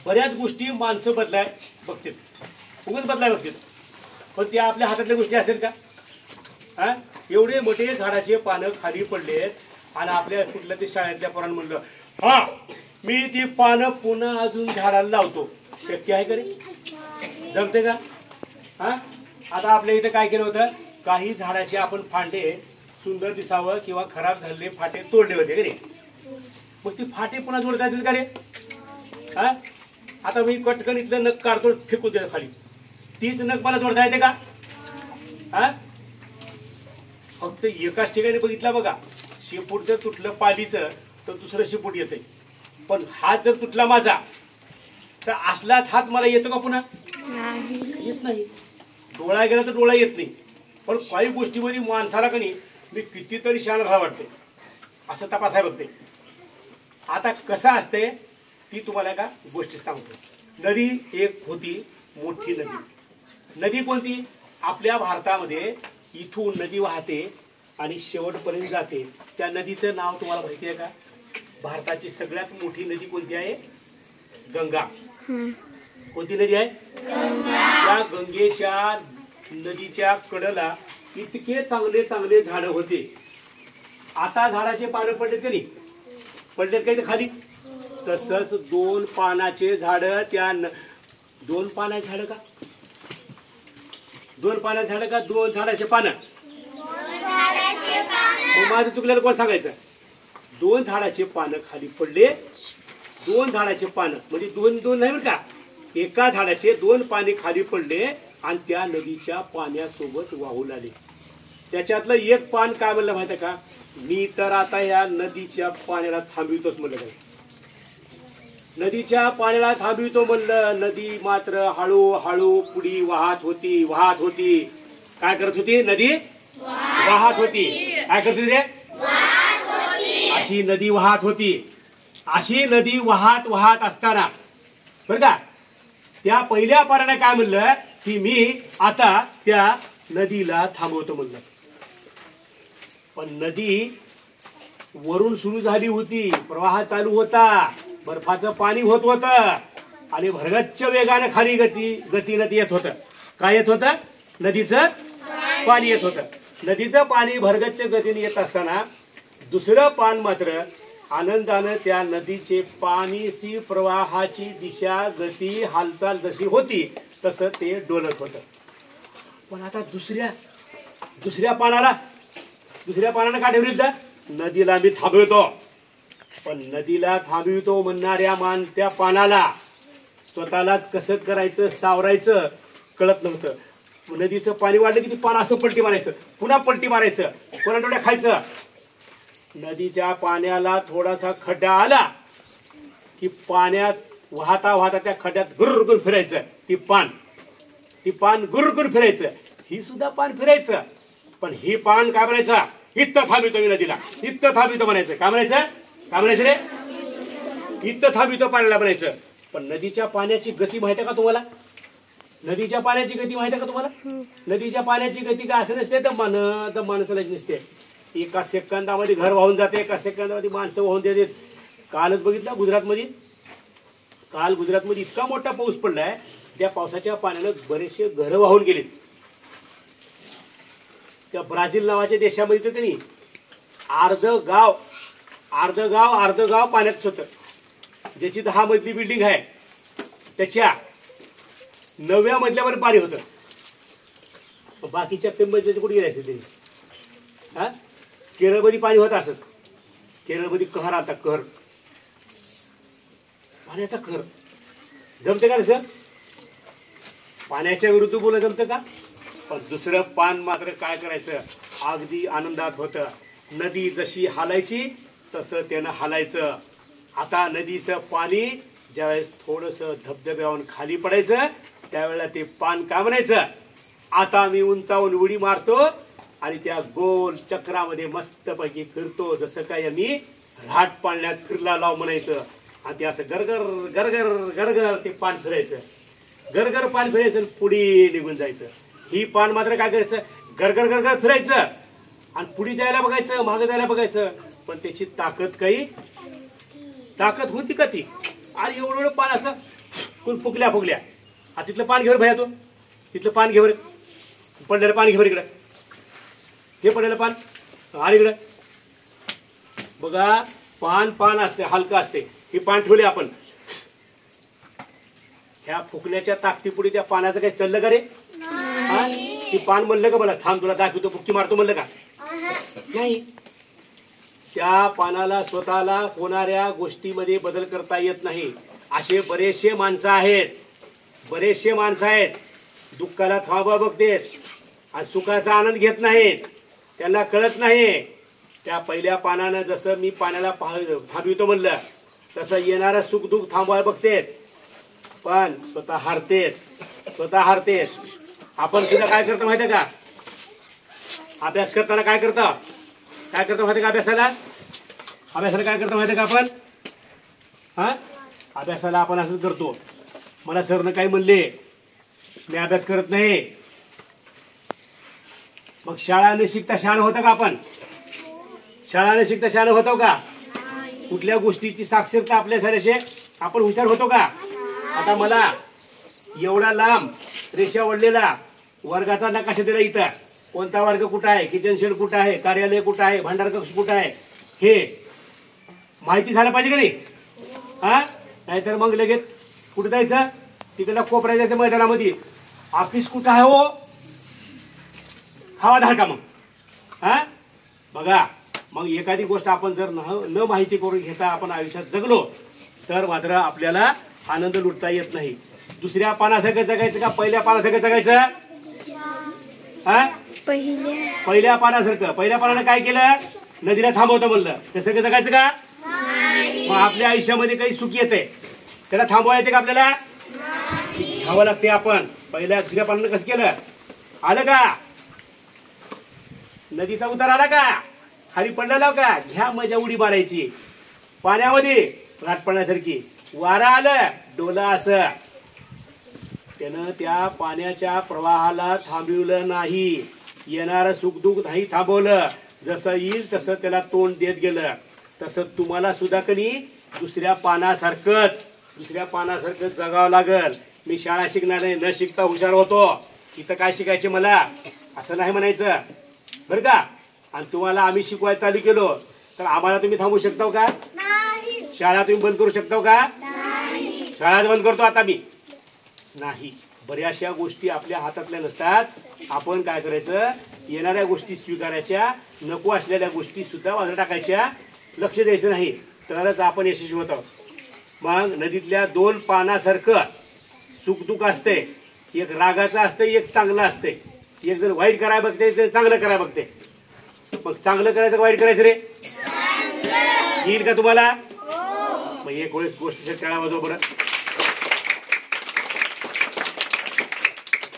बऱ्याच गोष्टी माणसं बदलाय बघतील, उगाच बदलाय बघतील, पण त्या आपल्या हातातल्या गोष्टी असतील का? हा, एवढे मोठे झाडाचे पानं खाली पडलेत आणि आपल्या कुठल्या ते शाळेतल्या पोरांनी म्हणलं हा मी ती पानं पुन्हा अजून झाडाला लावतो. शक्य आहे का रे? जमते का? हा, आता आपल्या इथं काय केलं होतं, काही झाडाचे आपण फांदे सुंदर दिसावं किंवा खराब झालेले फाटे तोडले होते का रे? मग ती फाटे पुन्हा जोडता येतील का रे? हा, आता मी कटकन इथलं नख काढतो फेकून देतो खाली, तीच नख मला जोडता येते का? हा, फक्त एकाच ठिकाणी बघितला बघा, शेपूट जर तुटलं पालीचं तर दुसरं शेपूट येते, पण हात जर तुटला माझा तर असलाच हात मला येतो का पुन्हा? येत नाही. डोळा गेला तर डोळा येत नाही. पण काही गोष्टीमध्ये माणसाला कणी मी कितीतरी शान राहा वाटते असं तपासाय बघते. आता कसं असते ती तुम्हाला एका गोष्टी सांगतो. नदी एक होती मोठी नदी. नदी कोणती? आपल्या भारतामध्ये इथून नदी वाहते आणि शेवटपर्यंत जाते. त्या नदीचं नाव तुम्हाला माहिती आहे का? भारताची सगळ्यात मोठी नदी कोणती आहे? गंगा. कोणती नदी आहे? त्या गंगेच्या नदीच्या कडेला इतके चांगले चांगले झाड होते. आता झाडाचे पानं पडलेत का नाही? पडलेत काही खाली. तसंच दोन पानाचे झाड, त्या दोन पानाचे झाड का? दोन पानाचे झाड का दोन झाडाचे पानं? माझं चुकलेलं कोण सांगायचं? दोन झाडाचे पानं खाली पडले. दोन झाडाचे पानं म्हणजे दोन दोन नाही बरं का, एका झाडाचे दोन पाने खाली पडले आणि त्या नदीच्या पाण्यासोबत वाहू लागले. त्याच्यातलं एक पान काय म्हणलं माहिती का? मी तर आता या नदीच्या पाण्याला थांबवितोच म्हणलं. काय नदीच्या पाण्याला थांबवितो म्हणलं. नदी मात्र हळूहळू पुढे वाहत होती वाहत होती. काय करत होती? नदी वाहत होती. काय करत होती रे? अशी नदी वाहत होती. अशी नदी वाहत वाहत असताना बरं का, त्या पहिल्या पाण्याने काय म्हणलं की मी आता त्या नदीला थांबवतो म्हणलं. पण नदी वरून सुरू झाली होती, प्रवाह चालू होता, बर्फाचं पाणी होत होतं आणि भरगच्च वेगाने खाली गतीनं येत होतं. काय येत होतं? नदीचं पाणी येत होतं. नदीचं पाणी भरगच्च गतीने येत असताना दुसरं पान मात्र आनंदानं त्या नदीचे पाण्याची प्रवाहाची दिशा गती हालचाल जशी होती तसं ते डोलत होतं. पण आता दुसऱ्या पानानं काय ठेवलं? नदीला मी थांबवतो. पण नदीला थांबवितो म्हणणाऱ्या त्या पानाला स्वतःलाच कसं करायचं सावरायचं कळत नव्हतं. नदीचं पाणी वाढलं की ती पान असं पलटी मारायचं, पुन्हा पलटी मारायचं, पुन्हा डोळ्या खायचं. नदीच्या पाण्याला थोडासा खड्डा आला की पाण्यात वाहता वाहता त्या खड्ड्यात गुरगुर फिरायचं. ती पान गुरगुर फिरायचं. ही सुद्धा पान फिरायचं. पण ही पान काय म्हणायचं? इथं थांबितो मी नदीला, इथं थांबितो म्हणायचं. काय म्हणायचं रे? इथं थांबितो पाण्याला म्हणायचं. पण नदीच्या पाण्याची गती माहिती आहे का तुम्हाला? नदीच्या पाण्याची गती माहिती आहे का तुम्हाला? नदीच्या पाण्याची गती काय असं नसते, दमानं चालायची नसते. एका सेकंदामध्ये घर वाहून जाते, एका सेकंदामध्ये माणसं वाहून देतात. कालच बघितलं गुजरातमध्ये इतका मोठा पाऊस पडलाय, त्या पावसाच्या पाण्यानं बरेचसे घर वाहून गेले. त्या ब्राझील नावाच्या देशामध्ये तर नाही अर्ध गाव पाण्यात होतं. ज्याची 10 मजली बिल्डिंग आहे त्याच्या 9व्या मजल्यावर पाणी होतं. बाकीच्या मजल्याचे कुठे गेले असेल त्यांनी? हा, केरळमध्ये पाणी होतं असंच. केरळमध्ये कहर आलता, कहर, पाण्याचा कहर. जमतं का तसं? पाण्याच्या विरुद्ध बोला जमतं का? पण दुसरं पान मात्र काय करायचं? अगदी आनंदात होतं. नदी जशी हालायची तसं त्यानं हालायचं. आता नदीचं पाणी ज्यावेळेस थोडंसं धबधब्यावरून खाली पडायचं त्यावेळेला ते पान काय म्हणायचं? आता मी उंचावून उडी मारतो आणि त्या गोल चक्रामध्ये मस्तपैकी फिरतो, जसं काय मी राट पाळण्यात फिरला लाव म्हणायचं. आणि ते असं गरगर गरगर गरगर ते पान फिरायचं, गरगर पान फिरायचं आणि पुढे निघून जायचं. ही पान मात्र काय करायचं? गरगर गरगर फिरायचं आणि पुढे जायला बघायचं, मागं जायला बघायचं. पण त्याची ताकद होती का ती? आणि एवढं पान असं फुकल्या फुकल्या. हा तिथलं पान घेवर भया, तू तिथलं पान घेवर, पडलेलं पान घेवर इकडं, हे पडलेलं पान आणि इकडं बघा. पान पान असते, हलका असते. हे पान ठेवले आपण. ह्या फुकण्याच्या ताकदीपुढे त्या पानाचं काही चाललं का रे? ती पान म्हणलं का मला थांब तुला दाखवतो, बुक्की मारतो म्हणलं का? नाही. त्या पानाला स्वतःला होणाऱ्या गोष्टीमध्ये बदल करता येत नाही. असे बरेचसे माणसं आहेत, बरेचसे माणसं आहेत, दुःखाला थांबा बघतेत आणि सुखाचा आनंद घेत नाहीत. त्यांना कळत नाही. त्या पहिल्या पानानं जसं मी पाण्याला थांबवितो म्हणलं तसं येणारं सुख दुःख थांबवायला बघतेत, पण स्वतः हारतेत, स्वतः हारतेत. आपण सुद्धा काय करतो माहिती का? अभ्यास करताना काय करतो माहिती का? अभ्यासाला काय करतो माहिती का आपण? अभ्यासाला आपण असंच करतो. मला सरनं काय म्हणले, मी अभ्यास करत नाही. मग शाळा न शिकता शहाणं होतं का आपण? शाळा न शिकता शहाणं होतो का? कुठल्या गोष्टीची साक्षरता आपल्या झाल्याशिवाय आपण हुशार होतो का? आता मला एवढा लांब रेषा ओढलेला वर्गाचा नकाशा दिला, इथं कोणता वर्ग कुठं आहे, किचन शेड कुठं आहे, कार्यालय कुठं आहे, भांडार कक्ष कुठं आहे, हे माहिती झालं पाहिजे का नाही? नाहीतर मग लगेच कुठं जायचं, तिकडला कोपऱ्या जायचं मैदानामध्ये. ऑफिस कुठं आहे हो, खावा धाडका मग. बघा, मग एखादी गोष्ट आपण जर न माहिती करून घेता आपण आयुष्यात जगलो तर मात्र आपल्याला आनंद लुटता येत नाही. दुसऱ्या पानासारखं जगायचं का पहिल्या पानासारखं जगायचं? पहिल्या पानासारखं. पहिल्या पानानं काय केलं? नदीला थांबवतं म्हणलं. त्यासारखं जगायचं का? मग आपल्या आयुष्यामध्ये काही सुख येते, त्याला थांबवायचं का आपल्याला? घ्यावं लागते. आपण पहिल्या दुसऱ्या पानानं कसं केलं? आलं का? नदीचा उतार आला का? खाली पडलेला का? घ्या मजा, उडी मारायची पाण्यामध्ये रात पडण्यासारखी. वारा आलं डोला असं. त्यानं त्या पाण्याच्या प्रवाहाला थांबवलं नाही. येणारं सुखदुःख नाही थांबवलं. जसं येईल तसं त्याला तोंड देत गेलं. तसं तुम्हाला सुद्धा कधी दुसऱ्या पानासारखंच जगावं लागल. मी शाळा शिकणार नाही, न शिकता हुशार होतो, इथं काय शिकायचे मला, असं नाही म्हणायचं बरं का? आणि तुम्हाला आम्ही शिकवायला चालू केलो तर आम्हाला तुम्ही थांबवू शकता का? शाळा तुम्ही बंद करू शकता का? शाळा बंद करतो आता मी नाही. बऱ्याचशा गोष्टी आपल्या हातातल्या नसतात. आपण काय करायचं, येणाऱ्या गोष्टी स्वीकारायच्या, नको असलेल्या गोष्टी सुद्धा बाजूला टाकायच्या, लक्ष द्यायचं नाही, तरच आपण यशस्वी होतो. मग नदीतल्या दोन पानासारखं सुखदुःख असते. एक रागाचं असते, एक चांगलं असते. एक जण वाईट करायला बघते, तर चांगलं करायला बघते. मग चांगलं करायचं वाईट करायचं रे? येईल का तुम्हाला? मग एक वेळेस गोष्टीच्या टाळा वाजवा बरं.